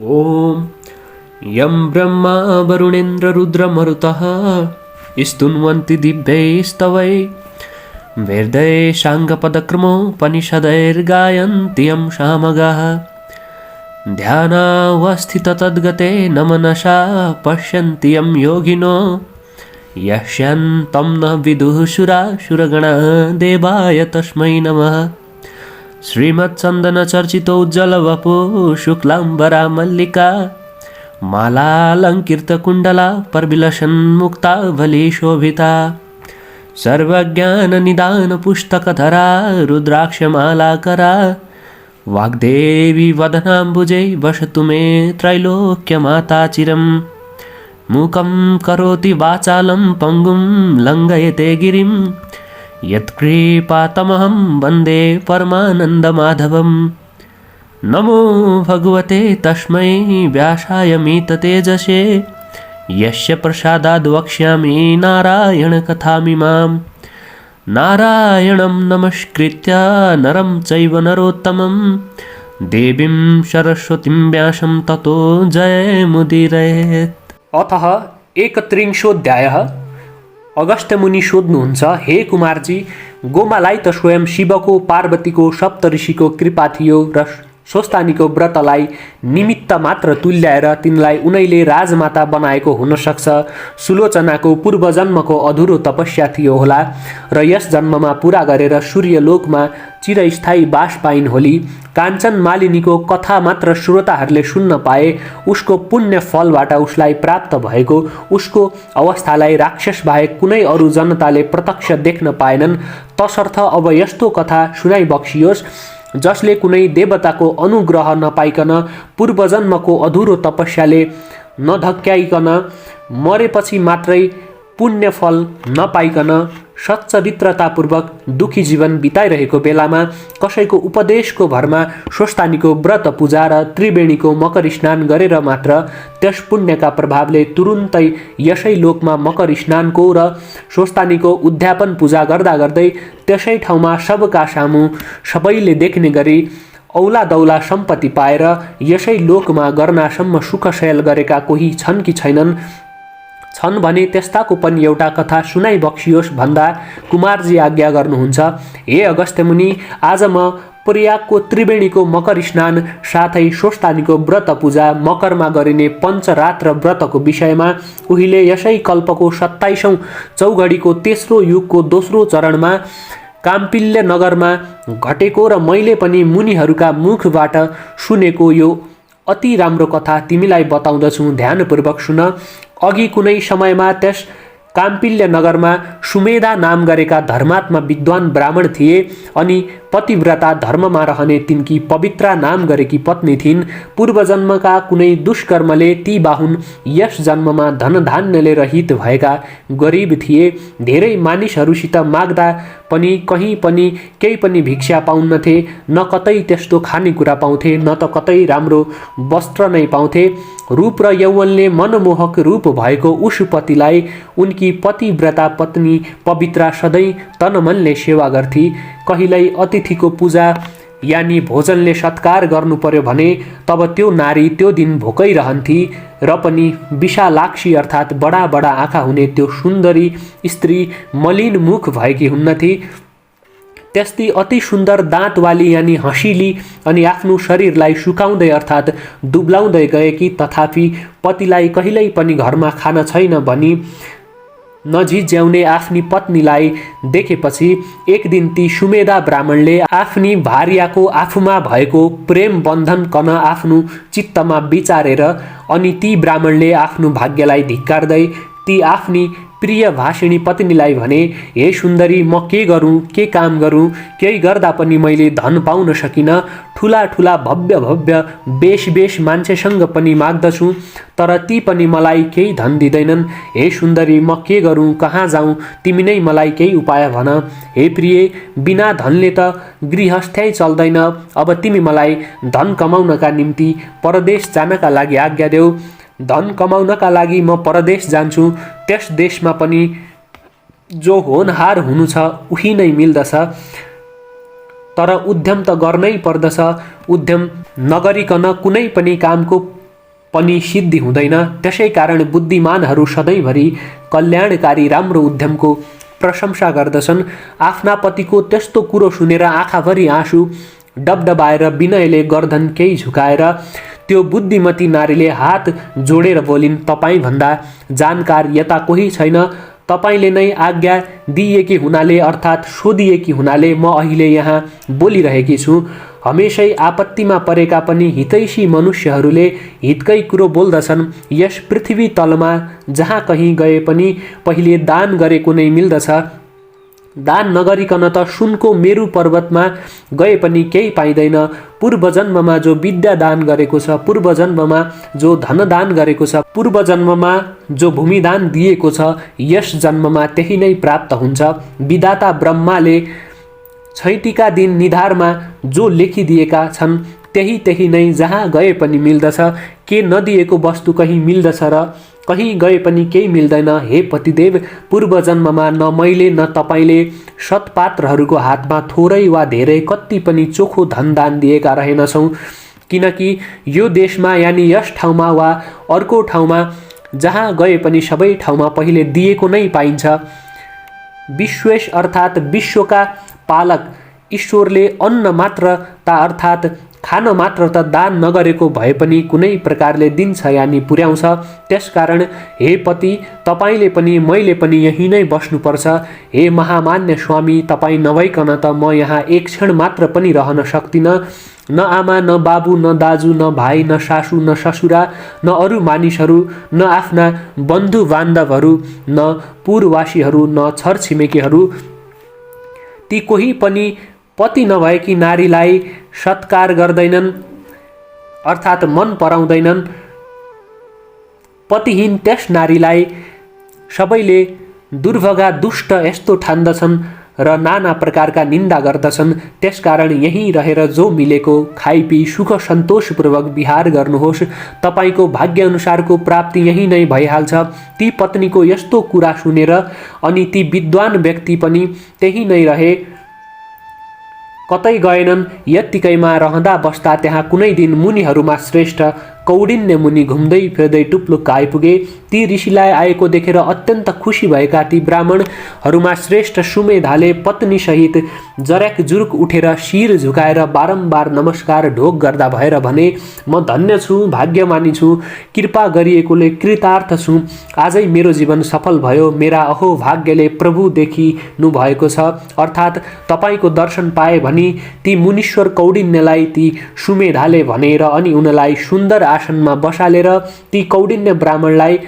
ॐ यं ब्रह्मा वरुणेन्द्ररुद्रमरुतः स्तुन्वन्ति दिव्यैस्तवै वेदैः साङ्गपदक्रमोपनिषदैर्गायन्ति यं सामगाः ध्यानावस्थिततद्गतेन मनसा पश्यन्ति यं योगिनो यस्यान्तं न विदुः सुरासुरगणाः देवाय तस्मै नमः। श्रीमत्चन्दनचर्चितोज्ज्वलवपो शुक्लाम्बरा मल्लिका मालालङ्कृतकुण्डला परविलसन्मुक्तावलीशोभिता सर्वज्ञाननिदानपुस्तकधरा रुद्राक्षमालाकरा वाग्देवी वदनाम्बुजे वसतु मे त्रैलोक्यमाता चिरम्। मूकं करोति वाचालं पङ्गुं लङ्घयते गिरिं यत्कृपातमहं वन्दे परमानन्दमाधवम्। नमो भगवते तस्मै व्यासाय मीततेजसे यस्य प्रसादाद् वक्ष्यामि नारायणकथामिमाम्। नारायणं नमस्कृत्य नरं चैव नरोत्तमं देवीं सरस्वतीं व्यासं ततो जयमुदीरयेत्। अतः 31 अगस्त्यमुनि सोध्नुहुन्छ, हे कुमारजी, गोमालाई त स्वयं शिवको, पार्वतीको, सप्तऋषिको कृपा थियो र स्वस्थानीको व्रतलाई निमित्त मात्र तुल्याएर तिनलाई उनैले राजमाता बनाएको हुन सक्छ। सुलोचनाको पूर्वजन्मको अधुरो तपस्या थियो होला र यस जन्ममा पूरा गरेर सूर्यलोकमा चिरस्थायी बास पाइन् होली। काञ्चन मालिनीको कथा मात्र श्रोताहरूले सुन्न पाए उसको पुण्य फलबाट उसलाई प्राप्त भएको उसको अवस्थालाई राक्षस बाहेक कुनै अरू जनताले प्रत्यक्ष देख्न पाएनन्। तसर्थ अब यस्तो कथा सुनाइ बक्सियोस् जसले कुनै देवताको अनुग्रह नपाइकन पूर्वजन्मको अधुरो तपस्याले नधक्याइकन मरेपछि मात्रै पुण्यफल नपाइकन सच्चरित्रतापूर्वक दुखी जीवन बिताइरहेको बेलामा कसैको उपदेशको भरमा स्वस्थानीको व्रत पूजा र त्रिवेणीको मकर स्नान गरेर मात्र त्यस पुण्यका प्रभावले तुरुन्तै यसै लोकमा मकर स्नानको र स्वस्थानीको उद्यापन पूजा गर्दा गर्दै त्यसै ठाउँमा सबका सामु सबैले देख्ने गरी औला दौला सम्पत्ति पाएर यसै लोकमा गर्नासम्म सुखशयल गरेका कोही छन् कि छैनन्? छन् भने त्यस्ताको पनि एउटा कथा सुनाइ बक्सियोस् भन्दा कुमारजी आज्ञा गर्नुहुन्छ। हे अगस्त्यमुनि, आज म प्रयागको त्रिवेणीको मकर स्नान साथै स्वस्थानीको व्रत पूजा मकरमा गरिने पञ्चरात्र व्रतको विषयमा उहिले यसै कल्पको 27औं चौघडीको तेस्रो युगको दोस्रो चरणमा काम्पिल्य नगरमा घटेको र मैले पनि मुनिहरूका मुखबाट सुनेको यो अति राम्रो कथा तिमीलाई बताउँदछु, ध्यानपूर्वक सुन। अघि कुनै समयमा त्यस काम्पिल्य नगरमा सुमेधा नाम गरेका धर्मात्मा विद्वान ब्राह्मण थिए अनि पतिव्रता धर्ममा रहने तिनकी पवित्रा नाम गरेकी पत्नी थिइन्। पूर्वजन्मका कुनै दुष्कर्मले ती बाहुन यस जन्ममा धनधान्यले रहित भएका गरिब थिए। धेरै मानिसहरूसित माग्दा पनि कहीँ पनि केही पनि भिक्षा पाउन्नथे, न कतै त्यस्तो खानेकुरा पाउँथे, न त कतै राम्रो वस्त्र नै पाउँथे। रूप र यौवनले मनमोहक रूप भएको उस पतिलाई उनकी पतिव्रता पत्नी पवित्रा सधैँ तनमनले सेवा गर्थी। कहिल्यै अतिथिको पूजा यानि भोजनले सत्कार गर्नु पर्यो भने तब त्यो नारी त्यो दिन भोकै रहन्थी र पनि विशालाक्षी अर्थात् बडा बडा आँखा हुने त्यो सुन्दरी स्त्री मलिन मुख भएकी हुन्नथी। त्यस्तै अति सुन्दर दाँतवाली यानि हँसिली अनि आफ्नो शरीरलाई सुकाउँदै अर्थात् दुब्लाउँदै गएकी, तथापि पतिलाई कहिल्यै पनि घरमा खाना छैन भनी नझिझ्याउने आफ्नी पत्नीलाई देखेपछि एक दिन ती सुमेधा ब्राह्मणले आफ्नी भार्याको आफूमा भएको प्रेम बन्धन कन आफ्नो चित्तमा विचारेर अनि ती ब्राह्मणले आफ्नो भाग्यलाई धिक्कार्दै ती आफ्नी प्रिय भाषिणी पत्नीलाई भने, हे सुन्दरी, म के गरूँ, के काम गरूँ? केही गर्दा पनि मैले धन पाउन सकिनँ। ठुला ठुला भव्य भव्य बेस मान्छेसँग पनि माग्दछु तर ती पनि मलाई केही धन दिँदैनन्। हे सुन्दरी, म के गरूँ, कहाँ जाउँ? तिमी नै मलाई केही उपाय भन। हे प्रिय, बिना धनले त गृहस्थ्यै चल्दैन। अब तिमी मलाई धन कमाउनका निम्ति परदेश जानका लागि आज्ञा देऊ। धन कमाउनका लागि म परदेश जान्छु। त्यस देशमा पनि जो होनहार हुनु छ उही नै मिल्दछ। तर उद्यम त गर्नै पर्दछ। उद्यम नगरिकन कुनै पनि कामको पनि सिद्धि हुँदैन। त्यसै कारण बुद्धिमानहरू सधैँभरि कल्याणकारी राम्रो उद्यमको प्रशंसा गर्दछन्। आफ्ना पतिको त्यस्तो कुरो सुनेर आँखाभरि आँसु डबडबाएर विनयले गर्दन केही झुकाएर त्यो बुद्धिमती नारीले हात जोडेर बोलिन्, तपाईभन्दा जानकार यता कोही छैन। तपाईले नै आज्ञा दिएकी हुनाले अर्थात् सोधिएकी हुनाले म अहिले यहाँ बोलिरहेकी छु। हमेशै आपत्तिमा परेका पनि हितैषी मनुष्यहरूले हितकै कुरो बोल्दछन्। यस पृथ्वी तलमा जहाँ कहीँ गए पनि पहिले दान गरेको नै मिल्दछ। दान नगरिकन त सुनको मेरु पर्वतमा गए पनि केही पाइँदैन। पूर्वजन्ममा जो विद्या दान गरेको छ, पूर्वजन्ममा जो धन दान गरेको छ, पूर्वजन्ममा जो भूमिदान दिएको छ, यस जन्ममा त्यही नै प्राप्त हुन्छ। विधाता ब्रह्माले छैटीका दिन निधारमा जो लेखिदिएका छन् त्यही नै जहाँ गए पनि मिल्दछ। के नदिएको वस्तु कहीँ मिल्दछ र कहीँ गए पनि केही मिल्दैन। हे पतिदेव, पूर्वजन्ममा न मैले न तपाईँले सत्पात्रहरूको हातमा थोरै वा धेरै कति पनि चोखो धनदान दिएका रहेनछौँ। किनकि यो देशमा यानि यस ठाउँमा वा अर्को ठाउँमा जहाँ गए पनि सबै ठाउँमा पहिले दिएको नै पाइन्छ। विश्वेश अर्थात् विश्वका पालक ईश्वरले अन्न मात्र ता अर्थात् खान मात्र त दान नगरेको भए पनि कुनै प्रकारले दिन्छ यानि पुर्याउँछ। त्यसकारण हे पति, तपाईँले पनि मैले पनि यहीँ नै बस्नुपर्छ। हे महामान्य स्वामी, तपाईँ नभइकन त म यहाँ एक क्षण मात्र पनि रहन सक्दिनँ। न आमा, न बाबु, न दाजु, न भाइ, न सासू, न ससुरा, न अरू मानिसहरू, न आफ्ना बन्धु बान्धवहरू, न पुरवासीहरू, न छरछिमेकीहरू, ती कोही पनि पति नभएकी नारीलाई सत्कार गर्दैनन् अर्थात् मन पराउँदैनन्। पतिहीन त्यस नारीलाई सबैले दुर्भगा दुष्ट यस्तो ठान्दछन् र नाना प्रकारका निन्दा गर्दछन्। त्यसकारण यहीँ रहेर जो मिलेको खाइपी सुख सन्तोषपूर्वक विहार गर्नुहोस्। तपाईँको भाग्यअनुसारको प्राप्ति यहीँ नै भइहाल्छ। ती पत्नीको यस्तो कुरा सुनेर अनि ती विद्वान व्यक्ति पनि त्यही नै रहे, कतै गएनन्। यत्तिकैमा रहँदा बस्दा त्यहाँ कुनै दिन मुनिहरूमा श्रेष्ठ कौडिन्य मुनि घुम्दै फिर्दै टुप्लुक्क आइपुगे। ती ऋषिलाई आएको देखेर अत्यन्त खुसी भएका ती ब्राह्मणहरूमा श्रेष्ठ सुमेधाले पत्नीसहित जर्याक जुरुक उठेर शिर झुकाएर बारम्बार नमस्कार ढोग गर्दा भएर भने, म धन्य छु, भाग्यमानी छु, कृपा गरिएकोले कृतार्थ छु। आजै मेरो जीवन सफल भयो। मेरा अहो भाग्यले प्रभु देखिनु भएको छ अर्थात् तपाईँको दर्शन पाए भनी ती मुनीश्वर कौडिन्यलाई ती सुमेधाले भनेर अनि उनलाई सुन्दर आसनमा बसालेर ती कौडिन्य ब्राह्मणलाई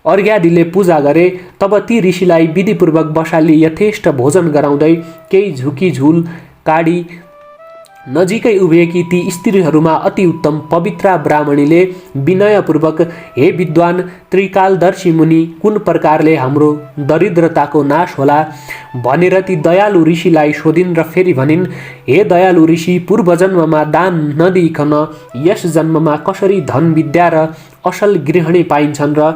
अर्घ्यादिले पूजा गरे। तब ती ऋषिलाई विधिपूर्वक बसाली यथेष्ट भोजन गराउँदै केही झुकी झुल काडी नजिकै उभिएकी ती स्त्रीहरूमा अति उत्तम पवित्रा ब्राह्मणीले विनयपूर्वक, हे विद्वान त्रिकालदर्शी मुनि, कुन प्रकारले हाम्रो दरिद्रताको नाश होला भनेर ती दयालु ऋषिलाई सोधिन् र फेरि भनिन्, हे दयालु ऋषि, पूर्वजन्ममा दान नदिइकन यस जन्ममा कसरी धन विद्या र असल गृहिणी पाइन्छन् र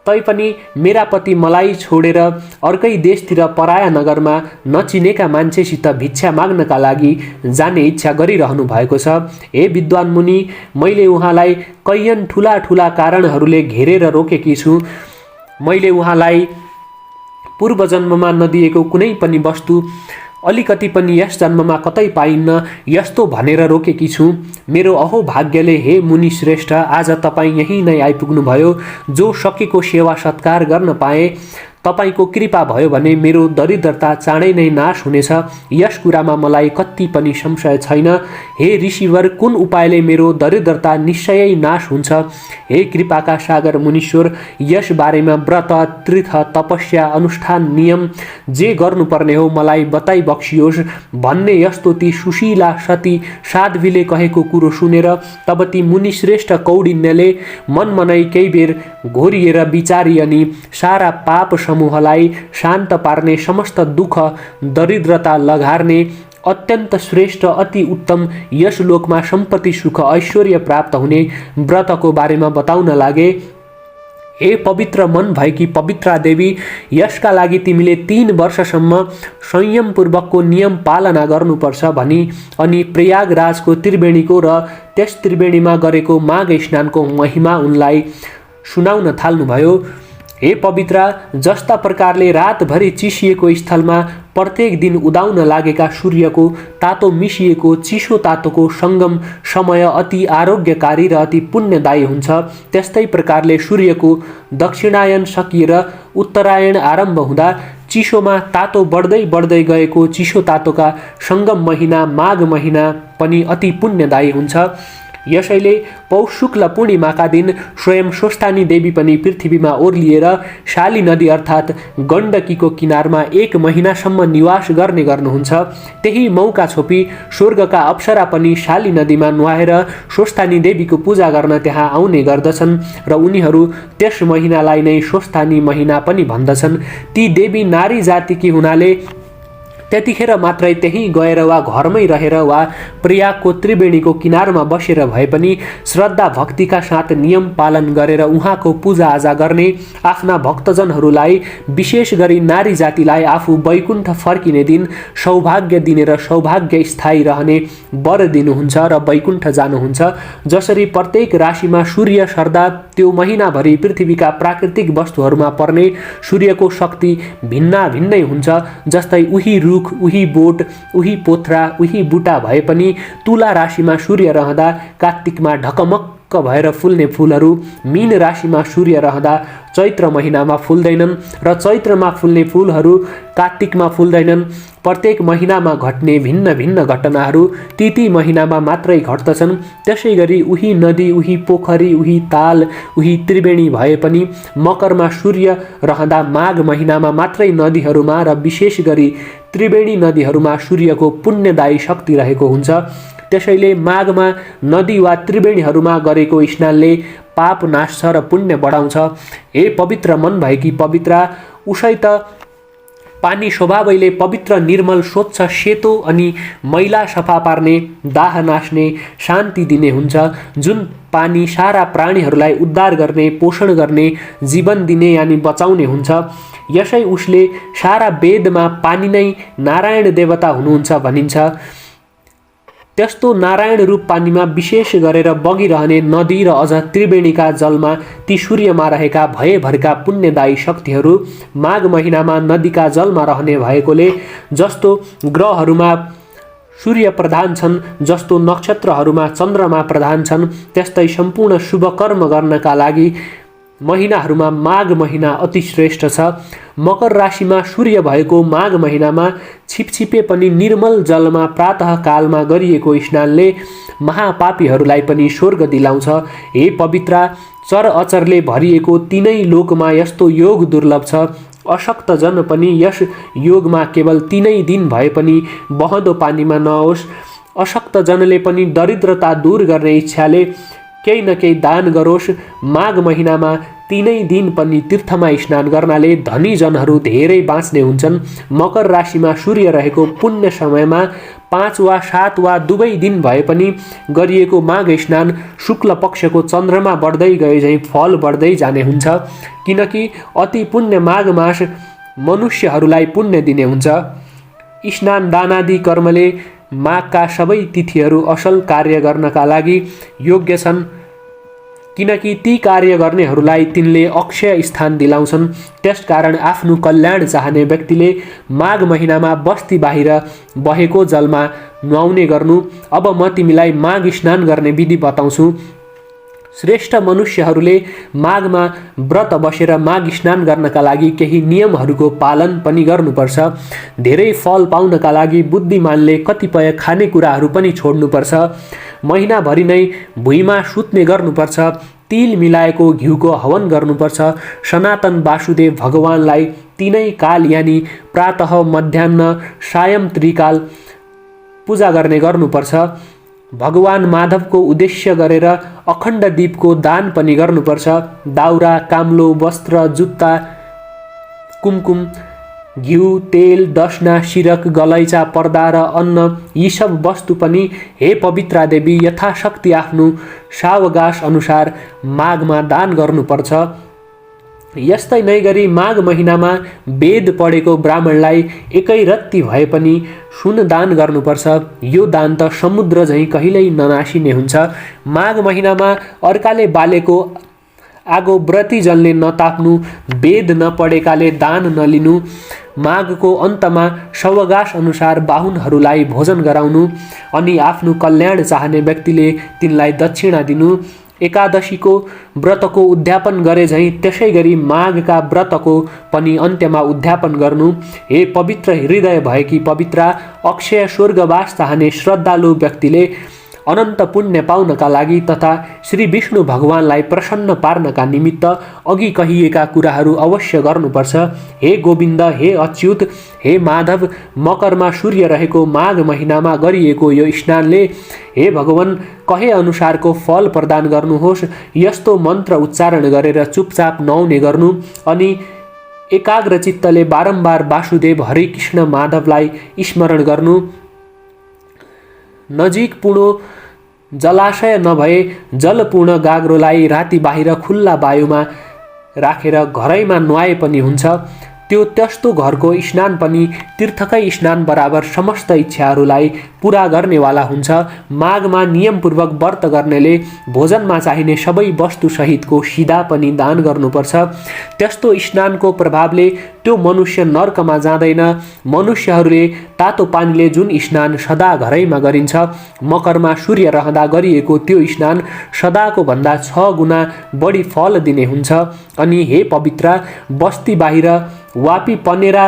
तैपनि मेरा पति मलाई छोडेर अर्कै देशतिर पराया नगरमा नचिनेका मान्छेसित भिक्षा माग्नका लागि जाने इच्छा गरिरहनु भएको छ। हे विद्वान मुनि, मैले उहाँलाई कैयन ठुला ठुला कारणहरूले घेरेर रोकेकी छु। मैले उहाँलाई पूर्वजन्ममा नदिएको कुनै पनि वस्तु अलिकति पनि यस जन्ममा कतै पाइन्न यस्तो भनेर रोकेकी छु। मेरो अहो भाग्यले हे मुनि श्रेष्ठ, आज तपाईँ यहीँ नै आइपुग्नुभयो। जो सकेको सेवा सत्कार गर्न पाए। तपाईको कृपा भयो भने मेरो दरिद्रता चाँडै नै नाश हुनेछ। यस कुरामा मलाई कति पनि संशय छैन। हे ऋषिवर, कुन उपायले मेरो दरिद्रता निश्चयै नाश हुन्छ? हे कृपाका सागर मुनीश्वर, यस बारेमा व्रत, तीर्थ, तपस्या, अनुष्ठान, नियम जे गर्नुपर्ने हो मलाई बताइ बक्सियोस् भन्ने यस्तो ती सुशीला सती साध्वीले कहेको कुरो सुनेर तब ती मुनिश्रेष्ठ कौडिन्यले मनमनै केही बेर घोरिएर विचारी अनि सारा पाप समूहलाई शान्त पार्ने, समस्त दुःख दरिद्रता लघार्ने, अत्यन्त श्रेष्ठ अति उत्तम यस लोकमा सम्पत्ति सुख ऐश्वर्य प्राप्त हुने व्रतको बारेमा बताउन लागे। हे पवित्र मन भएकी पवित्रा देवी, यसका लागि तिमीले 3 वर्षसम्म संयमपूर्वकको नियम पालना गर्नुपर्छ भनी अनि प्रयागराजको त्रिवेणीको र त्यस त्रिवेणीमा गरेको माघ स्नानको महिमा उनलाई सुनाउन थाल्नुभयो। हे पवित्रा, जस्ता प्रकारले रातभरि चिसिएको स्थलमा प्रत्येक दिन उदाउन लागेका सूर्यको तातो मिसिएको चिसो तातोको सङ्गम समय अति आरोग्यकारी र अति पुण्यदायी हुन्छ, त्यस्तै प्रकारले सूर्यको दक्षिणायन सकिएर उत्तरायण आरम्भ हुँदा चिसोमा तातो बढ्दै बढ्दै गएको चिसो तातोका सङ्गम महिना माघ महिना पनि अति पुण्यदायी हुन्छ। यसैले पौष शुक्ल पूर्णिमाका दिन स्वयं स्वस्थानी देवी पनि पृथ्वीमा ओर्लिएर शाली नदी अर्थात् गण्डकीको किनारमा 1 महिनासम्म निवास गर्ने गर्नुहुन्छ। त्यही मौका छोपी स्वर्गका अप्सरा पनि शाली नदीमा नुहाएर स्वस्थानी देवीको पूजा गर्न त्यहाँ आउने गर्दछन् र उनीहरू त्यस महिनालाई नै स्वस्थानी महिना पनि भन्दछन्। ती देवी नारी जातिकी हुनाले त्यतिखेर मात्रै त्यहीँ गएर वा घरमै रहेर वा प्रयागको त्रिवेणीको किनारमा बसेर भए पनि श्रद्धा भक्तिका साथ नियम पालन गरेर उहाँको पूजाआजा गर्ने, आफ्ना भक्तजनहरूलाई विशेष गरी नारी जातिलाई आफू वैकुण्ठ फर्किने दिन सौभाग्य दिने र सौभाग्य स्थायी रहने वर दिनुहुन्छ र वैकुण्ठ जानुहुन्छ। जसरी प्रत्येक राशिमा सूर्य सर्दा त्यो महिनाभरि पृथ्वीका प्राकृतिक वस्तुहरूमा पर्ने सूर्यको शक्ति भिन्ना भिन्नै हुन्छ, जस्तै उही रुख, उही बोट, उही पोथ्रा, उही बुटा भए पनि तुला राशिमा सूर्य रहँदा कार्तिकमा ढकमक्क भएर फुल्ने फुलहरू मीन राशिमा सूर्य रहँदा चैत्र महिनामा फुल्दैनन् र चैत्रमा फुल्ने फुलहरू कार्तिकमा फुल्दैनन्। प्रत्येक महिनामा घट्ने भिन्न भिन्न घटनाहरू ती महिनामा मात्रै घट्दछन्। त्यसै गरी उही नदी, उही पोखरी, उही ताल, उही त्रिवेणी भए पनि मकरमा सूर्य रहँदा माघ महिनामा मात्रै नदीहरूमा र विशेष गरी त्रिवेणी नदीहरूमा सूर्यको पुण्यदायी शक्ति रहेको हुन्छ। त्यसैले माघमा नदी वा त्रिवेणीहरूमा गरेको स्नानले पाप नाश्छ र पुण्य बढाउँछ। हे पवित्र मन भएकी पवित्रा, उसै त पानी स्वभावैले पवित्र, निर्मल, स्वच्छ, सेतो अनि मैला सफा पार्ने, दाह नाच्ने, शान्ति दिने हुन्छ। जुन पानी सारा प्राणीहरूलाई उद्धार गर्ने, पोषण गर्ने, जीवन दिने यानि बचाउने हुन्छ। यसै उसले सारा वेदमा पानी नै नारायण देवता हुनुहुन्छ भनिन्छ। त्यस्तो नारायण रूप पानीमा विशेष गरेर बगिरहने नदी र अझ त्रिवेणीका जलमा ती सूर्यमा रहेका भयभरका पुण्यदायी शक्तिहरू माघ महिनामा नदीका जलमा रहने भएकोले जस्तो ग्रहहरूमा सूर्य प्रधान छन्, जस्तो नक्षत्रहरूमा चन्द्रमा प्रधान छन्, त्यस्तै सम्पूर्ण शुभ कर्म गर्नका लागि महिनाहरूमा माघ महिना अति श्रेष्ठ छ। मकर राशिमा सूर्य भएको माघ महिनामा छिपछिपे पनि निर्मल जलमा प्रातः कालमा गरिएको स्नानले महापापीहरूलाई पनि स्वर्ग दिलाउँछ। हे पवित्रा, चर अचरले भरिएको तीनै लोकमा यस्तो योग दुर्लभ छ। अशक्त जन पनि यस योगमा केवल 3 दिन भए पनि बहँदो पानीमा नहोस्। अशक्त जनले पनि दरिद्रता दूर गर्ने इच्छाले केही न केही दान गरोस्। माघ महिनामा 3 दिन पनि तीर्थमा स्नान गर्नाले धनी जनहरू धेरै बाँच्ने हुन्छन्। मकर राशिमा सूर्य रहेको पुण्य समयमा 5 वा 7 वा दुवै दिन भए पनि गरिएको माघ स्नान शुक्ल पक्षको चन्द्रमा बढ्दै गए झैँ फल बढ्दै जाने हुन्छ, किनकि अति पुण्य माघ मास मनुष्यहरूलाई पुण्य दिने हुन्छ। स्नान दानादि कर्मले माघका सबै तिथिहरू असल कार्य गर्नका लागि योग्य छन्, किनकि ती कार्य गर्नेहरूलाई तिनले अक्षय स्थान दिलाउँछन्। त्यसकारण आफ्नो कल्याण चाहने व्यक्तिले माघ महिनामा बस्ती बाहिर बहेको जलमा नुहाउने गर्नु। अब म तिमीलाई माघ स्नान गर्ने विधि बताउँछु। श्रेष्ठ मनुष्यहरूले माघमा व्रत बसेर माघ स्नान गर्नका लागि केही नियमहरूको पालन पनि गर्नुपर्छ। धेरै फल पाउनका लागि बुद्धिमानले कतिपय खानेकुराहरू पनि छोड्नुपर्छ। महिनाभरि नै भुइँमा सुत्ने गर्नुपर्छ। तिल मिलाएको घिउको हवन गर्नुपर्छ। सनातन वासुदेव भगवानलाई 3 काल यानि प्रातः, मध्याह्न, सायं त्रिकाल पूजा गर्ने गर्नुपर्छ। भगवान माधवको उद्देश्य गरेर अखण्ड दीपको दान पनि गर्नुपर्छ। दाउरा, काम्लो, वस्त्र, जुत्ता, कुमकुम, घिउ, तेल, दसना, सिरक, गलैँचा, पर्दा र अन्न यी सब वस्तु पनि हे पवित्रा देवी यथाशक्ति आफ्नो सावगास अनुसार माघमा दान गर्नुपर्छ। यस्तै नै गरी माघ महिनामा वेद पढेको ब्राह्मणलाई एकै रत्ती भए पनि सुन दान गर्नुपर्छ। यो दान त समुद्र झैँ कहिल्यै ननासिने हुन्छ। माघ महिनामा अर्काले बालेको आगो व्रती जलले नताप्नु, वेद नपढेकाले दान नलिनु, माघको अन्तमा सवगास अनुसार बाहुनहरूलाई भोजन गराउनु अनि आफ्नो कल्याण चाहने व्यक्तिले तिनलाई दक्षिणा दिनु, एकादशीको व्रतको उद्यापन गरे झैँ त्यसै गरी माघका व्रतको पनि अन्त्यमा उद्यापन गर्नु। हे पवित्र हृदय भएकी पवित्रा, अक्षय स्वर्गवास चाहने श्रद्धालु व्यक्तिले अनन्त पुण्य पाउनका लागि तथा श्री विष्णु भगवानलाई प्रसन्न पार्नका निमित्त अघि कहिएका कुराहरू अवश्य गर्नुपर्छ। हे गोविन्द, हे अच्युत, हे माधव, मकरमा सूर्य रहेको माघ महिनामा गरिएको यो स्नानले हे भगवान कहे अनुसारको फल प्रदान गर्नुहोस्। यस्तो मन्त्र उच्चारण गरेर चुपचाप नुहाउने गर्नु अनि एकाग्र चित्तले बारम्बार वासुदेव हरे कृष्ण माधवलाई स्मरण गर्नु। नजिक पुणो जलाशय नभए जलपूर्ण गाग्रोलाई राति बाहिर खुल्ला वायुमा राखेर घरैमा नुहाए पनि हुन्छ। त्यो त्यस्तो घरको स्नान पनि तीर्थकै स्नान बराबर समस्त इच्छाहरूलाई पुरा गर्नेवाला हुन्छ। माघमा नियमपूर्वक व्रत गर्नेले भोजनमा चाहिने सबै वस्तु सहितको सिधा पनि दान गर्नुपर्छ। त्यस्तो स्नानको प्रभावले त्यो मनुष्य नर्कमा जाँदैन। मनुष्यहरूले तातो पानीले जुन स्नान सदा घरैमा गरिन्छ, मकरमा सूर्य रहँदा गरिएको त्यो स्नान सदाको भन्दा 6 गुणा बढी फल दिने हुन्छ। अनि हे पवित्र, बस्ती बाहिर वापी पनेरा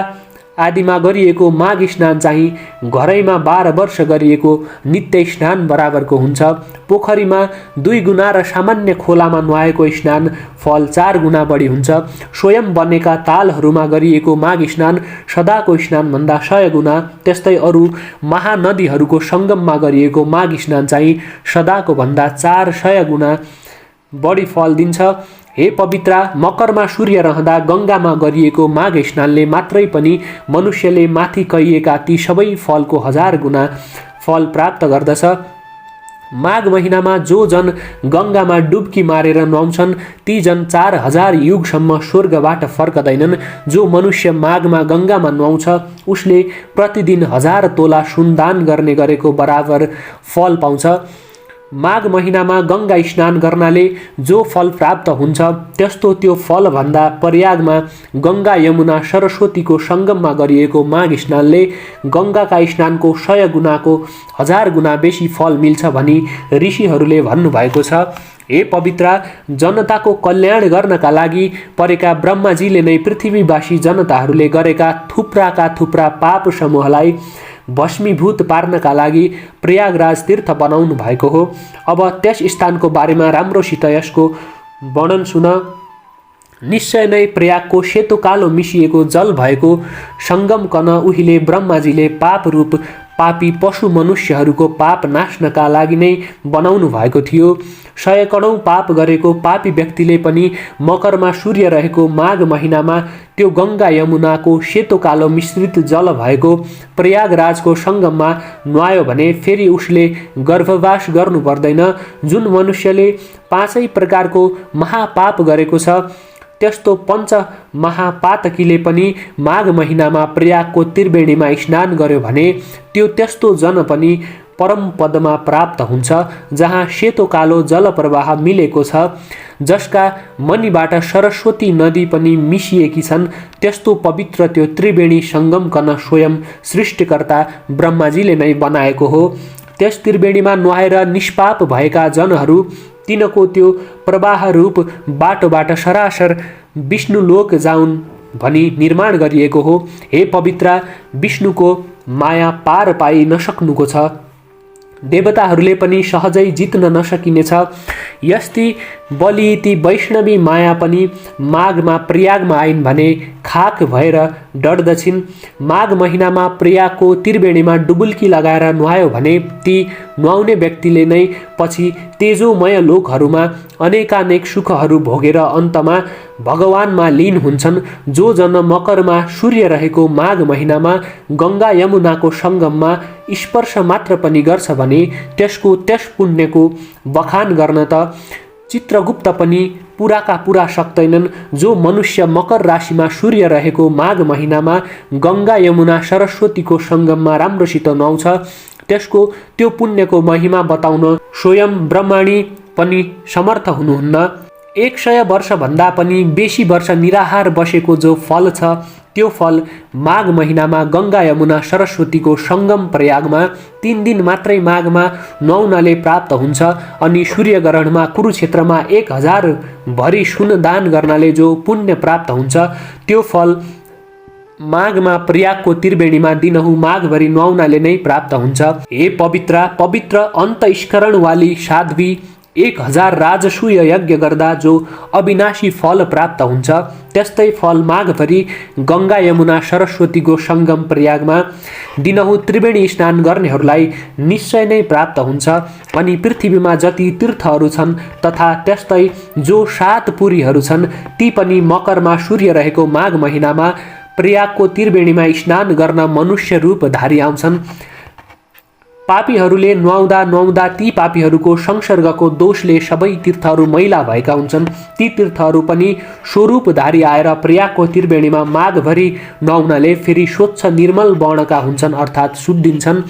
आदिमा गरिएको माघ स्नान चाहिँ घरैमा 12 वर्ष गरिएको नित्य स्नान बराबरको हुन्छ। पोखरीमा 2 गुणा र सामान्य खोलामा नुहाएको स्नान फल 4 गुणा बढी हुन्छ। स्वयं बनेका तालहरूमा गरिएको माघ स्नान सदाको स्नानभन्दा 100 गुणा, त्यस्तै अरू महानदीहरूको सङ्गममा गरिएको माघ स्नान चाहिँ सदाको भन्दा 400 गुणा बढी फल दिन्छ। हे पवित्रा, मकरमा सूर्य रहँदा गङ्गामा गरिएको माघ स्नानले मात्रै पनि मनुष्यले माथि कहिएका ती सबै फलको 1000 गुणा फल प्राप्त गर्दछ। माघ महिनामा जो जन गङ्गामा डुब्की मारेर नुहाउँछन् ती जन 4000 युगसम्म स्वर्गबाट फर्कदैनन्। जो मनुष्य माघमा गङ्गामा नुहाउँछ उसले प्रतिदिन 1000 तोला सुनदान गर्ने गरेको बराबर फल पाउँछ। माघ महिनामा गङ्गा स्नान गर्नाले जो फल प्राप्त हुन्छ त्यस्तो त्यो फलभन्दा प्रयागमा गङ्गा यमुना सरस्वतीको सङ्गममा गरिएको माघ स्नानले गङ्गाका स्नानको 100 गुणाको 1000 गुणा बेसी फल मिल्छ भनी ऋषिहरूले भन्नुभएको छ। हे पवित्रा, जनताको कल्याण गर्नका लागि परेका ब्रह्माजीले नै पृथ्वीवासी जनताहरूले गरेका थुप्रा पाप समूहलाई भस्मीभूत पार्नका लागि प्रयागराज तीर्थ बनाउनु भएको हो। अब त्यस स्थानको बारेमा राम्रोसित यसको वर्णन सुन। निश्चय नै प्रयागको सेतो कालो मिसिएको जल भएको सङ्गम कन उहिले ब्रह्माजीले पाप रूप पापी पशु मनुष्यहरूको पाप नाश्नका लागि नै बनाउनु भएको थियो। 100 करोड पाप गरेको पापी व्यक्तिले पनि मकरमा सूर्य रहेको माघ महिनामा त्यो गङ्गा यमुनाको सेतो कालो मिश्रित जल भएको प्रयागराजको सङ्गममा नुहायो भने फेरि उसले गर्भवास गर्नु पर्दैन। जुन मनुष्यले 5 प्रकारको महापाप गरेको छ त्यस्तो 5 महापातकीले पनि माघ महिनामा प्रयागको त्रिवेणीमा स्नान गर्यो भने त्यो त्यस्तो जन पनि परम पदमा प्राप्त हुन्छ जहाँ सेतो कालो जल प्रवाह मिलेको छ, जसका मनिबाट सरस्वती नदी पनि मिसिएकी छन्। त्यस्तो पवित्र त्यो त्रिवेणी सङ्गम कन स्वयं सृष्टिकर्ता ब्रह्माजीले नै बनाएको हो। त्यस त्रिवेणीमा नुहाएर निष्पाप भएका जनहरू तिनको त्यो प्रवाह रूप बाटोबाट सरासर विष्णुलोक जाउन् भनी निर्माण गरिएको हो। हे पवित्रा, विष्णुको माया पार पाइ नसक्नुको छ, देवताहरूले पनि सहजै जित्न नसकिनेछ। यस्ती बलि ती वैष्णवी माया पनि माघमा प्रयागमा आइन् भने खाक भएर डढ्दछिन्। माघ महिनामा प्रयागको त्रिवेणीमा डुबुल्की लगाएर नुहायो भने ती नुहाउने व्यक्तिले नै पछि तेजोमय लोकहरूमा अनेकानेक सुखहरू भोगेर अन्तमा भगवानमा लीन हुन्छन्। जो जन मकरमा सूर्य रहेको माघ महिनामा गङ्गा यमुनाको सङ्गममा स्पर्श मात्र पनि गर्छ भने त्यसको त्यस पुण्यको बखान गर्न त चित्रगुप्त पनि पुराका पुरा सक्दैनन्। जो मनुष्य मकर राशिमा सूर्य रहेको माघ महिनामा गङ्गा यमुना सरस्वतीको सङ्गममा राम्रोसित नुहाउँछ त्यसको त्यो पुण्यको महिमा बताउन स्वयं ब्रह्मणी पनि समर्थ हुनुहुन्न। 100 वर्षभन्दा पनि बेसी वर्ष निराहार बसेको जो फल छ त्यो फल माघ महिनामा गङ्गा यमुना सरस्वतीको सङ्गम प्रयागमा 3 दिन मात्रै माघमा नुहाउनाले प्राप्त हुन्छ। अनि सूर्यग्रहणमा कुरुक्षेत्रमा 1000 भरी सुन दान गर्नाले जो पुण्य प्राप्त हुन्छ त्यो फल माघमा प्रयागको त्रिवेणीमा दिनहुँ माघभरि नुहाउनाले नै प्राप्त हुन्छ। हे पवित्र अन्तस्करण वाली साध्वी 1000 राजसूय यज्ञ गर्दा जो अविनाशी फल प्राप्त हुन्छ त्यस्तै फल माघभरि गङ्गा यमुना सरस्वतीको सङ्गम प्रयागमा दिनहुँ त्रिवेणी स्नान गर्नेहरूलाई निश्चय नै प्राप्त हुन्छ। अनि पृथ्वीमा जति तीर्थहरू छन् तथा त्यस्तै जो 7 पुरीहरू छन् ती पनि मकरमा सूर्य रहेको माघ महिनामा प्रयागको त्रिवेणीमा स्नान गर्न मनुष्य रूपधारी आउँछन्। पापीहरूले नुहाउँदा ती पापीहरूको संसर्गको दोषले सबै तीर्थहरू मैला भएका हुन्छन्। ती तीर्थहरू पनि स्वरूपधारी आएर प्रयागको त्रिवेणीमा माघभरि नुहाउनाले फेरि स्वच्छ निर्मल वर्णका हुन्छन् अर्थात् शुद्धिन्छन्।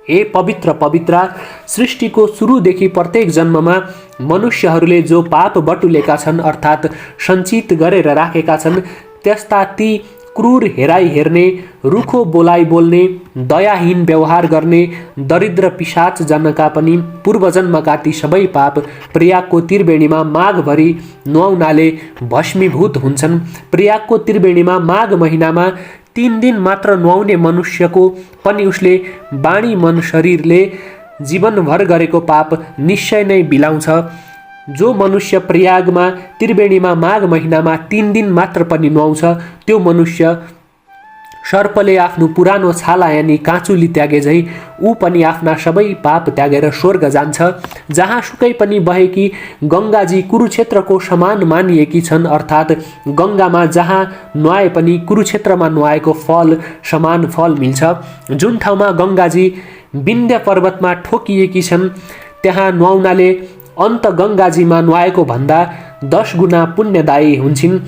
हे पवित्र सृष्टिको सुरुदेखि प्रत्येक जन्ममा मनुष्यहरूले जो पाप बटुलेका छन् अर्थात् सञ्चित गरेर राखेका छन् त्यस्ता ती क्रूर हेराइ हेर्ने, रुखो बोलाइ बोल्ने, दयाहीन व्यवहार गर्ने, दरिद्र पिशाच जनका पनि पूर्वजन्मका ती सबै पाप प्रयागको त्रिवेणीमा माघभरि नुहाउनाले भस्मीभूत हुन्छन्। प्रयागको त्रिवेणीमा माघ महिनामा 3 दिन मात्र नुहाउने मनुष्यको पनि उसले बाणी मन शरीरले जीवनभर गरेको पाप निश्चय नै बिलाउँछ। जो मनुष्य प्रयागमा त्रिवेणीमा माघ महिनामा 3 दिन मात्र पनि नुहाउँछ त्यो मनुष्य सर्पले आफ्नो पुरानो छाला यानि काँचुली त्यागे झै ऊ पनि आफ्ना सबै पाप त्यागेर स्वर्ग जान्छ। जहाँसुकै पनि बहेकी गङ्गाजी कुरुक्षेत्रको समान मानिएकी छन् अर्थात् गङ्गामा जहाँ नुहाए पनि कुरुक्षेत्रमा नुहाएको फल समान फल मिल्छ। जुन ठाउँमा गङ्गाजी विन्ध्य पर्वतमा ठोकिएकी छन् त्यहाँ नुहाउनाले अन्त गङ्गाजीमा नुहाएको भन्दा 10 गुणा पुण्यदायी हुन्छन्।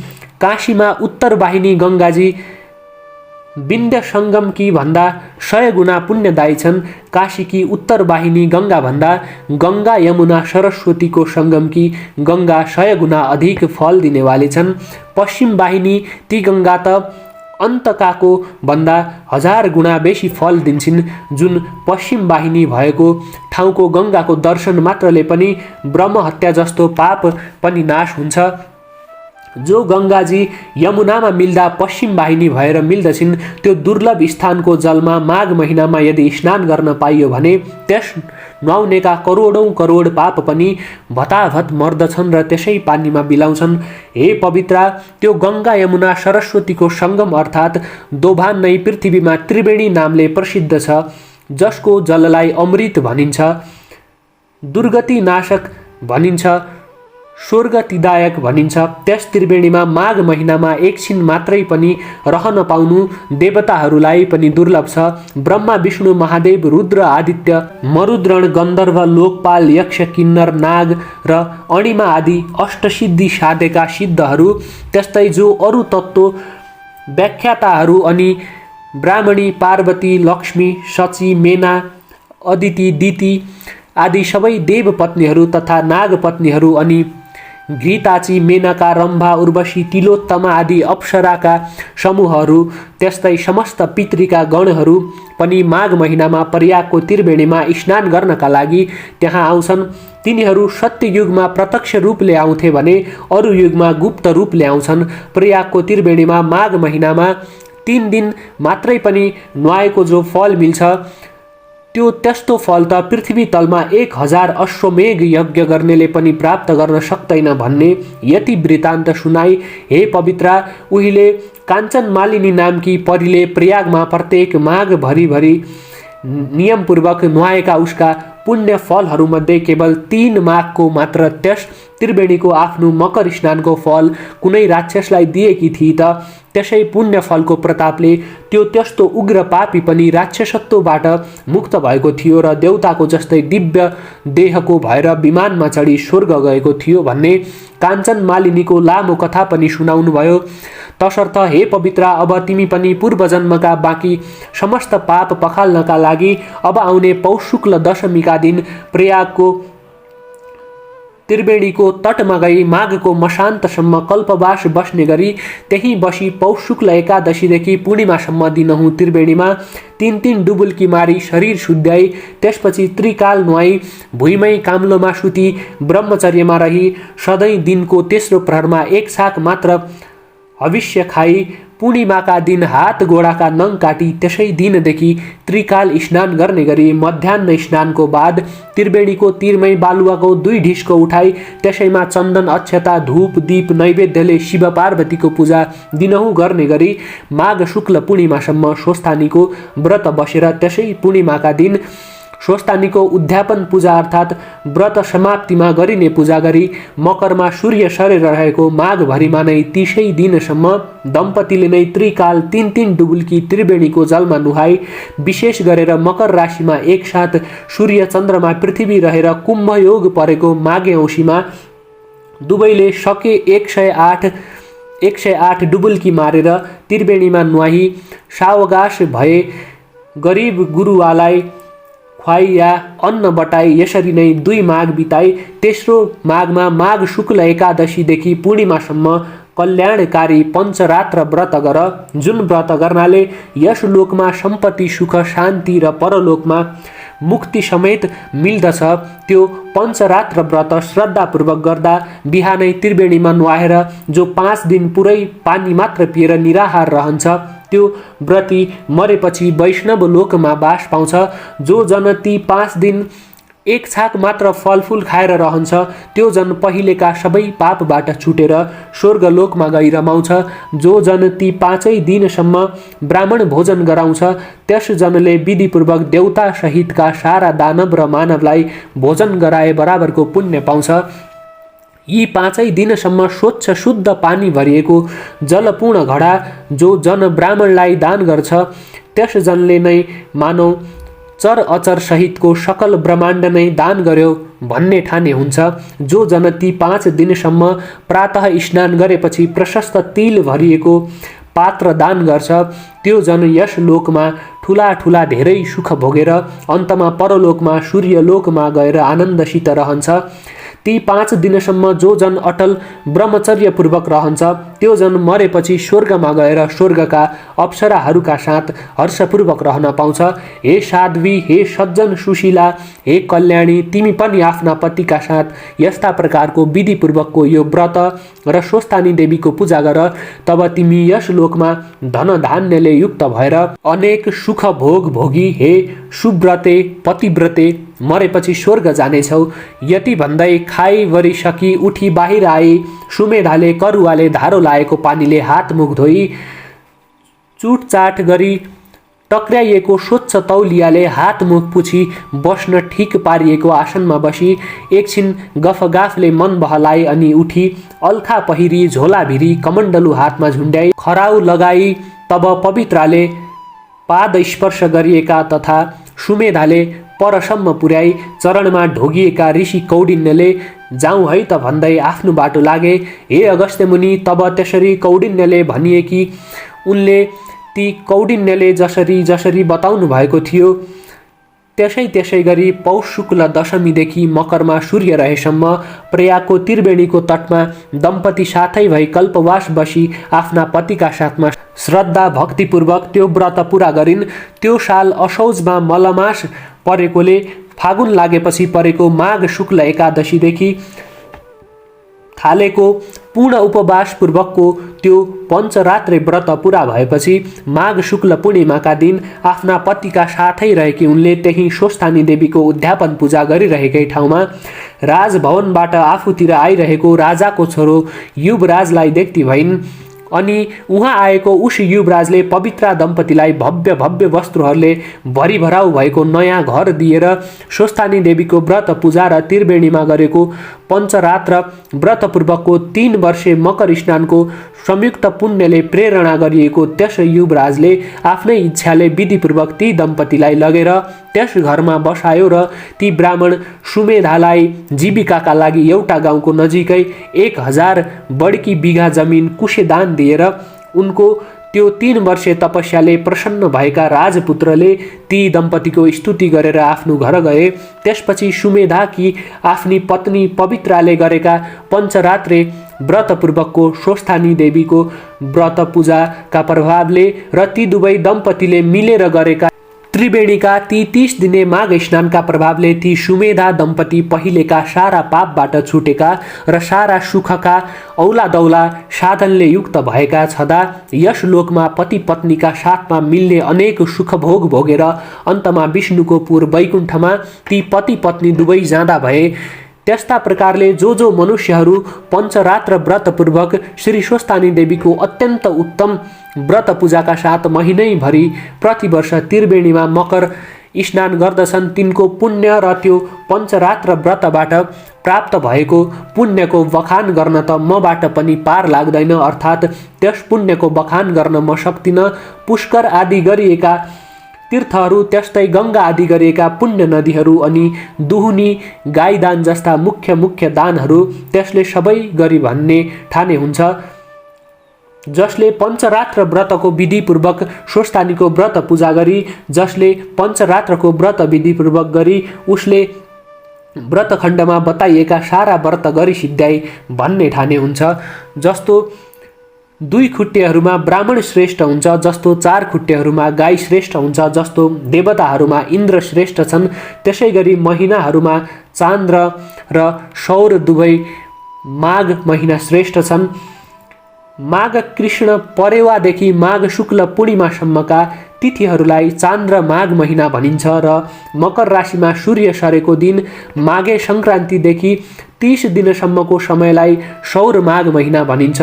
काशीमा उत्तर वाहिनी गङ्गाजी विन्ध्य सङ्गमकी भन्दा 100 गुणा पुण्यदायी छन्। काशीकी उत्तर वाहिनी गङ्गा भन्दा गङ्गा यमुना सरस्वतीको सङ्गमकी गङ्गा 100 गुणा अधिक फल दिनेवाली छन्। पश्चिम वाहिनी ती गङ्गा त अन्तकाको भन्दा 1000 गुणा बेसी फल दिन्छन्। जुन पश्चिम वाहिनी भएको ठाउँको गङ्गाको दर्शन मात्रले पनि ब्रह्महत्या जस्तो पाप पनि नाश हुन्छ। जो गङ्गाजी यमुनामा मिल्दा पश्चिम वाहिनी भएर मिल्दछन् त्यो दुर्लभ स्थानको जलमा माघ महिनामा यदि स्नान गर्न पाइयो भने त्यस नुहाउनेका करोडौं करोड पाप पनि भताभत मर्दछन् र त्यसै पानीमा बिलाउँछन्। हे पवित्र त्यो गङ्गा यमुना सरस्वतीको सङ्गम अर्थात् दोभान नै पृथ्वीमा त्रिवेणी नामले प्रसिद्ध छ। जसको जललाई अमृत भनिन्छ, दुर्गति नाशक भनिन्छ, स्वर्गतिदायक भनिन्छ। त्यस त्रिवेणीमा माघ महिनामा एकछिन मात्रै पनि रहन पाउनु देवताहरूलाई पनि दुर्लभ छ। ब्रह्मा विष्णु महादेव रुद्र आदित्य मरुद्रण गन्धर्व लोकपाल यक्ष किन्नर नाग र अणिमा आदि अष्टसिद्धि साधेका सिद्धहरू त्यस्तै जो अरू तत्त्व व्याख्याताहरू अनि ब्राह्मणी पार्वती लक्ष्मी सची मेना अदिति दिति आदि सबै देवपत्नीहरू तथा नागपत्नीहरू अनि घृताची मेनका रम्भा उर्वशी तिलोत्तमा आदि अप्सराका समूहहरू त्यस्तै समस्त पितृका गणहरू पनि माघ महिनामा प्रयागको त्रिवेणीमा स्नान गर्नका लागि त्यहाँ आउँछन्। तिनीहरू सत्ययुगमा प्रत्यक्ष रूपले आउँथे भने अरू युगमा गुप्त रूपले आउँछन्। प्रयागको त्रिवेणीमा माघ महिनामा 3 दिन मात्रै पनि नुहाएको जो फल मिल्छ त्यो त्यस्तो फल त पृथ्वी तलमा 1000 अश्वमेघ यज्ञ गर्नेले पनि प्राप्त गर्न सक्दैन भन्ने यति वृत्तान्त सुनाई। हे पवित्र उहिले काञ्चन मालिनी नामकी परीले प्रयागमा प्रत्येक माघ भरि नियमपूर्वक नुहाएका उसका पुण्य फलहरूमध्ये केवल 3 माघको मात्र त्यस त्रिवेणीको आफ्नो मकर स्नानको फल कुनै राक्षसलाई दिएकी थिए त त्यसै पुण्य फलको प्रतापले त्यो त्यस्तो उग्र पापी पनि राक्षसत्वबाट मुक्त भएको थियो र देवताको जस्तै दिव्य देहको भएर विमानमा चढी स्वर्ग गएको थियो भन्ने काञ्चन मालिनीको लामो कथा पनि सुनाउनुभयो। तसर्थ हे पवित्रा, अब तिमी पनि पूर्वजन्मका बाँकी समस्त पाप पखाल्नका लागि अब आउने पौष शुक्ल दशमीका दिन प्रयागको त्रिवेणीको तटमा गई माघको मसान्तसम्म कल्पवास बस्ने गरी त्यही बसी पौष शुक्ल एकादशीदेखि पूर्णिमासम्म दिनहुँ त्रिवेणीमा 3 डुबुल्की मारी शरीर शुद्ध्याई त्यसपछि त्रिकाल नुहाई भुइँमै काम्लोमा सुती ब्रह्मचर्यमा रही सधैँ दिनको तेस्रो प्रहरमा एक छाक मात्र हविष्य खाई पूर्णिमाका दिन हात गोडाका नङ काटी त्यसै दिनदेखि त्रिकाल स्नान गर्ने गरी मध्याह्न स्नानको बाद त्रिवेणीको तीरमै बालुवाको 2 ढिस्को उठाई त्यसैमा चन्दन अक्षता धूप दीप नैवेद्यले शिव पार्वतीको पूजा दिनहुँ गर्ने गरी माघ शुक्ल पूर्णिमासम्म स्वस्थानीको व्रत बसेर त्यसै पूर्णिमाका दिन स्वस्थानीको उद्यापन पूजा अर्थात् व्रत समाप्तिमा गरिने पूजा गरी मकरमा सूर्य सरेर रहेको माघभरिमा नै 30 दिनसम्म दम्पतिले नै त्रिकाल 3 डुबुल्की त्रिवेणीको जलमा नुहाई विशेष गरेर मकर राशिमा एकसाथ सूर्य चन्द्रमा पृथ्वी रहेर कुम्भयोग परेको माघे औँसीमा दुवैले सके 108 डुबुल्की मारेर त्रिवेणीमा नुहाई सावगास भए गरिब गुरुवालाई खुवाई या अन्न बटाई यसरी नै 2 माघ बिताई। तेस्रो माघमा माघ शुक्ल एकादशीदेखि पूर्णिमासम्म कल्याणकारी पञ्चरात्र व्रत गर, जुन व्रत गर्नाले यस लोकमा सम्पत्ति सुख शान्ति र परलोकमा मुक्ति समेत मिल्दछ। त्यो पञ्चरात्र व्रत श्रद्धापूर्वक गर्दा बिहानै त्रिवेणीमा नुहाएर जो 5 दिन पुरै पानी मात्र पिएर निराहार रहन्छ त्यो व्रती मरेपछि वैष्णव लोकमा बास पाउँछ। जो जन ती 5 दिन एक छाक मात्र फलफुल खाएर रहन्छ त्यो जन पहिलेका सबै पापबाट छुटेर स्वर्गलोकमा गई रमाउँछ। जो जन ती 5 दिनसम्म ब्राह्मण भोजन गराउँछ त्यस जनले विधिपूर्वक देवता सहितका सारा दानव र मानवलाई भोजन गराए बराबरको पुण्य पाउँछ। यी 5 दिनसम्म स्वच्छ शुद्ध पानी भरिएको जलपूर्ण घडा जो जन ब्राह्मणलाई दान गर्छ त्यस जनले नै मानौ चर अचर सहितको सकल ब्रह्माण्ड नै दान गर्यो भन्ने ठाने हुन्छ। जो जन ती 5 दिनसम्म प्रातः स्नान गरेपछि प्रशस्त तिल भरिएको पात्र दान गर्छ त्यो जन यस लोकमा ठुला ठुला धेरै सुख भोगेर अन्तमा परलोकमा सूर्यलोकमा गएर आनन्दसित रहन्छ। ती 5 दिनसम्म जो जन अटल ब्रह्मचर्यपूर्वक रहन्छ त्यो जन मरेपछि स्वर्गमा गएर स्वर्गका अप्सराहरूका साथ हर्षपूर्वक रहन पाउँछ। हे साध्वी, हे सज्जन सुशीला, हे कल्याणी, तिमी पनि आफ्ना पतिका साथ यस्ता प्रकारको विधिपूर्वकको यो व्रत र स्वस्थानी देवीको पूजा गर। तब तिमी यस लोकमा धन धान्यले युक्त भएर अनेक सुख भोग भोगी हे सुव्रते पतिव्रते मरेपछि स्वर्ग जानेछौ। यति भन्दै खाई वरिसकी उठी बाहिर आई सुमेधाले करुवाले धारो लाएको पानीले हात मुख धोई चुटचाट गरी टक्र्याइएको स्वच्छ तौलियाले हात मुख पुछी बस्न ठिक पारिएको आसनमा बसी एकछिन गफगाफले मन बहलाई अनि उठी अल्खा पहिरी झोला भिरी कमण्डलु हातमा झुन्ड्याई खराउ लगाई तब पवित्राले पाद स्पर्श गरिएका तथा सुमेधाले परसम्म पुर्याई चरणमा ढोगिएका ऋषि कौडिन्यले जाउँ है त भन्दै आफ्नो बाटो लागे। हे अगस्त्य मुनि, तब त्यसरी कौडिन्यले भनिए कि उनले ती कौडिन्यले जसरी जसरी बताउनु भएको थियो त्यसै गरी पौष शुक्ल दशमीदेखि मकरमा सूर्य रहेसम्म प्रयागको त्रिवेणीको तटमा दम्पति साथै भई कल्पवास बसी आफ्ना पतिका साथमा श्रद्धा भक्तिपूर्वक त्यो व्रत पूरा गरिन्। त्यो साल असौजमा मलमास परेकोले फागुन लागेपछि परेको माघ शुक्ल एकादशीदेखि थालेको पूर्ण उपवास पूर्वकको त्यो पञ्चरात्रे व्रत पूरा भएपछि माघ शुक्ल पूर्णिमाका दिन आफ्ना पतिका साथै रहेकी उनले त्यही स्वस्थानी देवीको उद्यापन पूजा गरिरहेकै ठाउँमा राजभवनबाट आफूतिर आइरहेको राजाको छोरो युवराजलाई देख्ती भइन्। अनि उहाँ आएको उस युवराजले पवित्र दम्पतिलाई भव्य भव्य वस्त्रहरूले भरिभराउ भएको नयाँ घर दिएर स्वस्थानी देवीको व्रत पूजा र त्रिवेणीमा गरेको पञ्चरात्र व्रतपूर्वकको 3 वर्षे मकर स्नानको संयुक्त पुण्यले प्रेरणा गरिएको त्यस युवराजले आफ्नै इच्छाले विधिपूर्वक ती दम्पतिलाई लगेर त्यस घरमा बसायो र ती ब्राह्मण सुमेधालाई जीविकाका लागि एउटा गाउँको नजिकै 1000 बढकी बिघा जमिन कुशेदान दिएर उनको त्यो 3 वर्षे तपस्याले प्रसन्न भएका राजपुत्रले ती दम्पतिको स्तुति गरेर आफ्नो घर गए। त्यसपछि सुमेधाकी आफ्नी पत्नी पवित्राले गरेका पञ्चरात्रे व्रतपूर्वकको स्वस्थानी देवीको व्रत पूजाका प्रभावले र ती दुवै दम्पतिले मिलेर गरेका त्रिवेणीका ती 30 दिने माघ स्नानका प्रभावले ती सुमेधा दम्पति पहिलेका सारा पापबाट छुटेका र सारा सुखका औलादौला साधनले युक्त भएका छँदा यस लोकमा पति पत्नीका साथमा मिल्ने अनेक सुखभोग भोगेर अन्तमा विष्णुको पुर वैकुण्ठमा ती पति पत्नी दुवै जाँदा भए। त्यस्ता प्रकारले जो मनुष्यहरू पञ्चरात्र व्रतपूर्वक श्री स्वस्थानी देवीको अत्यन्त उत्तम व्रत पूजाका साथ महिनैभरि प्रतिवर्ष त्रिवेणीमा मकर स्नान गर्दछन् तिनको पुण्य र त्यो पञ्चरात्र व्रतबाट प्राप्त भएको पुण्यको बखान गर्न त मबाट पनि पार लाग्दैन, अर्थात् त्यस पुण्यको बखान गर्न म सक्दिनँ। पुष्कर आदि गरिएका तीर्थहरू, त्यस्तै गङ्गा आदि गरिएका पुण्य नदीहरू अनि दुहुनी गाईदान जस्ता मुख्य दानहरू त्यसले सबै गरी भन्ने ठाने हुन्छ। जसले पञ्चरात्र व्रतको विधिपूर्वक स्वस्थानीको व्रत पूजा गरी, जसले पञ्चरात्रको व्रत विधिपूर्वक गरी, उसले व्रतखण्डमा बताइएका सारा व्रत गरी सिद्ध्याई भन्ने ठाने हुन्छ। जस्तो 2 खुट्टेहरूमा ब्राह्मण श्रेष्ठ हुन्छ, जस्तो 4 खुट्टेहरूमा गाई श्रेष्ठ हुन्छ, जस्तो देवताहरूमा इन्द्र श्रेष्ठ छन्, त्यसै गरी महिनाहरूमा चान्द्र र सौर दुवै माघ महिना श्रेष्ठ छन्। माघ कृष्ण परेवादेखि माघ शुक्ल पूर्णिमासम्मका तिथिहरूलाई चान्द्र माघ महिना भनिन्छ र मकर राशिमा सूर्य सरेको दिन माघे सङ्क्रान्तिदेखि 30 दिनसम्मको समयलाई सौर माघ महिना भनिन्छ।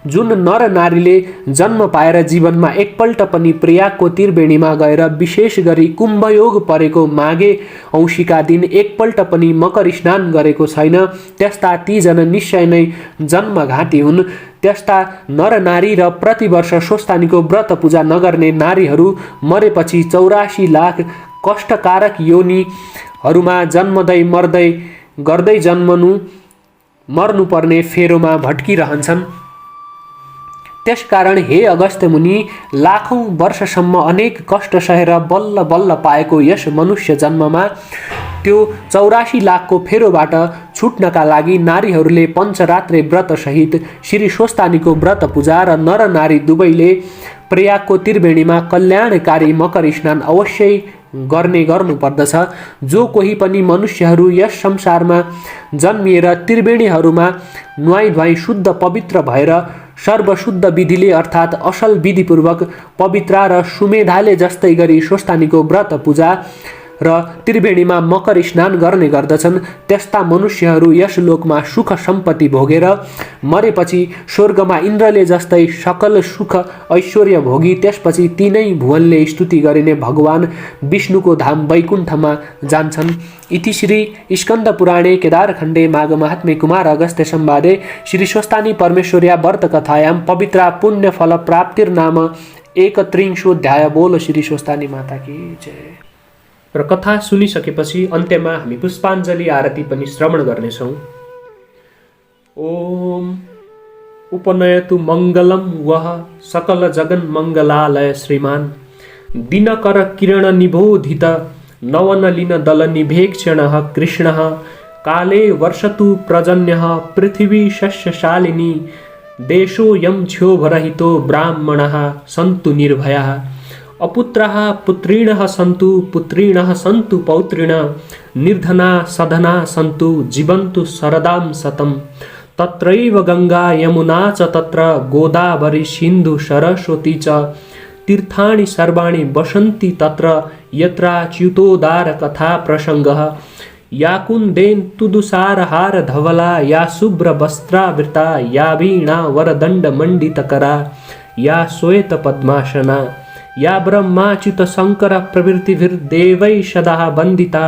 जुन नर नारीले जन्म पाएर जीवनमा एकपल्ट पनि प्रयागको त्रिवेणीमा गएर विशेष गरी कुम्भयोग परेको माघे औँसीका दिन एकपल्ट पनि मकर स्नान गरेको छैन, त्यस्ता ती जन निश्चय नै जन्मघाती हुन्। त्यस्ता नर नारी र प्रतिवर्ष स्वस्थानीको व्रत पूजा नगर्ने नारीहरू मरेपछि 84 लाख कष्टकारक योनिहरूमा जन्मदै मर्दै गर्दै मर्नुपर्ने फेरोमा भट्किरहन्छन्। त्यसकारण हे अगस्त्य मुनि, लाखौं वर्षसम्म अनेक कष्ट सहेर बल्ल बल्ल पाएको यस मनुष्य जन्ममा त्यो 84 लाखको फेरोबाट छुट्नका लागि नारीहरूले पञ्चरात्रे व्रत सहित श्री स्वस्थानीको व्रत पूजा र नर नारी दुवैले प्रयागको त्रिवेणीमा कल्याणकारी मकर स्नान अवश्य गर्नुपर्दछ। जो कोही पनि मनुष्यहरू यस संसारमा जन्मिएर त्रिवेणीहरूमा नुहाई धुवाई शुद्ध पवित्र भएर सर्वशुद्ध विधिले अर्थात् असल विधिपूर्वक पवित्र र सुमेधाले जस्तै गरी स्वस्थानीको व्रत पूजा र त्रिवेणीमा मकर स्नान गर्ने गर्दछन्, त्यस्ता मनुष्यहरू यस लोकमा सुख सम्पत्ति भोगेर मरेपछि स्वर्गमा इन्द्रले जस्तै सकल सुख ऐश्वर्य भोगी त्यसपछि तीनै भुवनले स्तुति गरिने भगवान विष्णुको धाम वैकुण्ठमा जान्छन्। इति श्री स्कन्द पुराणे केदारखण्डे माघ महात्म्ये कुमार अगस्त्य संवादे श्री स्वस्थानी परमेश्वर्या व्रत कथायां पवित्रा पुण्य फल प्राप्तिर्नाम 31 बोल श्री स्वस्थानी माता की जय। र कथा सुनिसकेपछि अन्त्यमा हामी पुष्पाञ्जली आरती पनि श्रवण गर्नेछौँ। ओम उपनयतु मङ्गलम वह सकल जगन मङ्गलालय श्रीमान दिनकर किरण निबोधित नवनलिन दल निभेक्षणः कृष्णः काले वर्षतु पर्जन्यः पृथिवी शस्यशालिनी देशोऽयं क्षोभरहितो ब्राह्मणः सन्तु निर्भयाः अपुत्रः पुत्रिणः सन्तु पुत्रिणः सन्तु पौत्रिणः निर्धना सधना सन्तु जीवन्तु शरदां शतं तत्रैव गङ्गा यमुना च तत्र गोदावरी सिन्धु सरस्वती च तीर्थानि सर्वाणि वसन्ति तत्र यत्राच्युतोदार कथा प्रसङ्गः या कुन्देन तुदुसारहार धवला या शुभ्र वस्त्रावृता या वीणा वरदण्ड मण्डितकरा या श्वेत पद्मासना या ब्रह्माच्युत शंकर प्रवृत्तिभिर्देवै सदा वन्दिता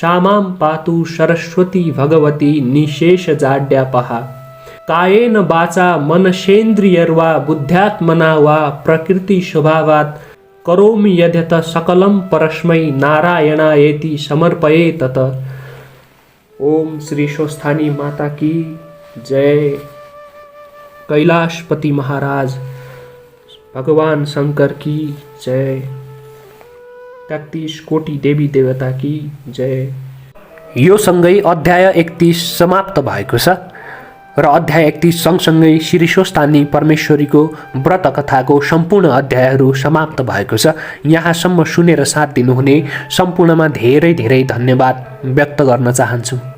सा मां पातु सरस्वती भगवती निशेष जाड्यापहा। कायेन वाचा मनसेन्द्रियर्वा बुद्ध्यात्मना वा प्रकृति स्वभावात् करोमि यद्यत सकलं परस्मै नारायणायेति समर्पये तत। ओम श्री स्वस्थानी माता की जय। कैलाशपति महाराज भगवान शंकर की जय। 33 कोटि देवी देवता की जय। यो सँगै अध्याय 31 समाप्त भएको छ र अध्याय 31 सँगसँगै श्री स्वस्थानी परमेश्वरीको व्रत कथाको सम्पूर्ण अध्यायहरू समाप्त भएको छ। यहाँसम्म सुनेर साथ दिनुहुने सम्पूर्णमा धेरै धेरै धन्यवाद व्यक्त गर्न चाहन्छु।